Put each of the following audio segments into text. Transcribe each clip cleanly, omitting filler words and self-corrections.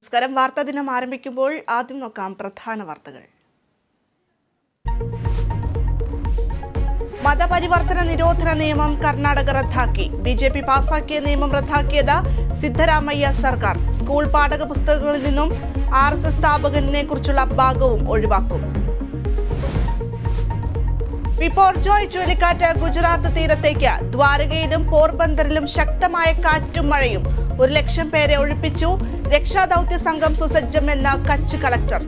നമസ്കാരം. വാർത്താ ദിനം ആരംഭിക്കുമ്പോൾ ആദ്യം നോക്കാം പ്രധാന വാർത്തകൾ. മതപരിവർത്തന നിരോധന നിയമം കർണാടക റദ്ദാക്കി. ബിജെപി പാസാക്കിയ നിയമം റദ്ദാക്കിയത് സിദ്ധരാമയ്യ സർക്കാർ. സ്കൂൾ പാഠപുസ്തകങ്ങളിൽ നിന്നും RSS സ്ഥാപകനെ കുറിച്ചുള്ള ഭാഗവും ഒഴിവാക്കും. വിപോർജോയ് ചുഴലിക്കാറ്റ് ഗുജറാത്ത് തീരത്തേക്ക്. ദ്വാരകയിലും പോർബന്തറിലും ശക്തമായ കാറ്റും മഴയും. 1,00,000 പേരെ ഒഴിപ്പിച്ചു. രക്ഷാദൌത്യ സംഘം സുസജ്ജമെന്ന കച്ച് കളക്ടർ.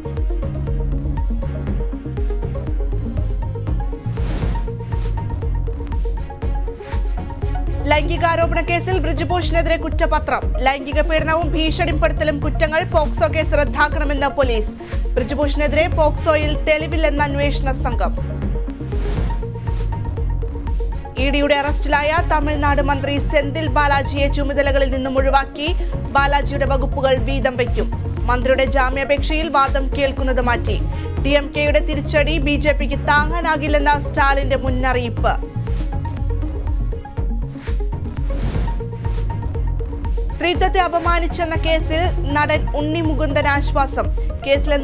ലൈംഗികാരോപണ കേസിൽ ബ്രിജ്ഭൂഷണെതിരെ കുറ്റപത്രം. ലൈംഗിക പീഡനവും ഭീഷണിപ്പെടുത്തലും കുറ്റങ്ങൾ. പോക്സോ കേസ് റദ്ദാക്കണമെന്ന് പോലീസ്. ബ്രിജ്ഭൂഷണെതിരെ പോക്സോയിൽ തെളിവില്ലെന്ന അന്വേഷണ സംഘം. ഇഡിയുടെ അറസ്റ്റിലായ തമിഴ്നാട് മന്ത്രി സെന്തിൽ ബാലാജിയെ ചുമതലകളിൽ നിന്നും ഒഴിവാക്കി. ബാലാജിയുടെ വകുപ്പുകൾ വീതം വയ്ക്കും. മന്ത്രിയുടെ ജാമ്യാപേക്ഷയിൽ വാദം കേൾക്കുന്നത് മാറ്റി. DMKയുടെ തിരിച്ചടി BJPക്ക് താങ്ങാനാകില്ലെന്ന സ്റ്റാലിന്റെ മുന്നറിയിപ്പ്. സ്ത്രീത്വത്തെ അപമാനിച്ചെന്ന കേസിൽ നടൻ ഉണ്ണി മുകുന്ദൻ ആശ്വാസം. കേസിലെ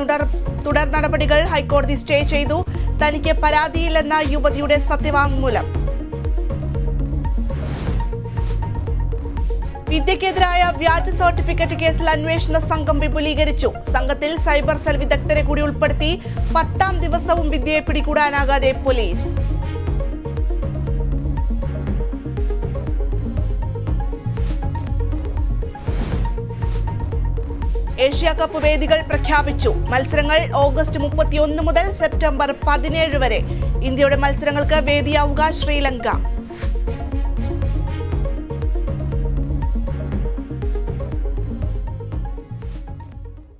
തുടർ നടപടികൾ ഹൈക്കോടതി സ്റ്റേ ചെയ്തു. തനിക്ക് പരാതിയില്ലെന്ന യുവതിയുടെ സത്യവാങ്മൂലം. വിദ്യക്കെതിരായ വ്യാജ സർട്ടിഫിക്കറ്റ് കേസിൽ അന്വേഷണ സംഘം വിപുലീകരിച്ചു. സംഘത്തിൽ സൈബർ സെൽ വിദഗ്ധരെ കൂടി ഉൾപ്പെടുത്തി. 10ാം ദിവസവും വിദ്യയെ പിടികൂടാനാകാതെ പോലീസ്. ഏഷ്യ കപ്പ് വേദികൾ പ്രഖ്യാപിച്ചു. മത്സരങ്ങൾ ഓഗസ്റ്റ് 31 മുതൽ സെപ്റ്റംബർ 17 വരെ. ഇന്ത്യയുടെ മത്സരങ്ങൾക്ക് വേദിയാവുക ശ്രീലങ്ക.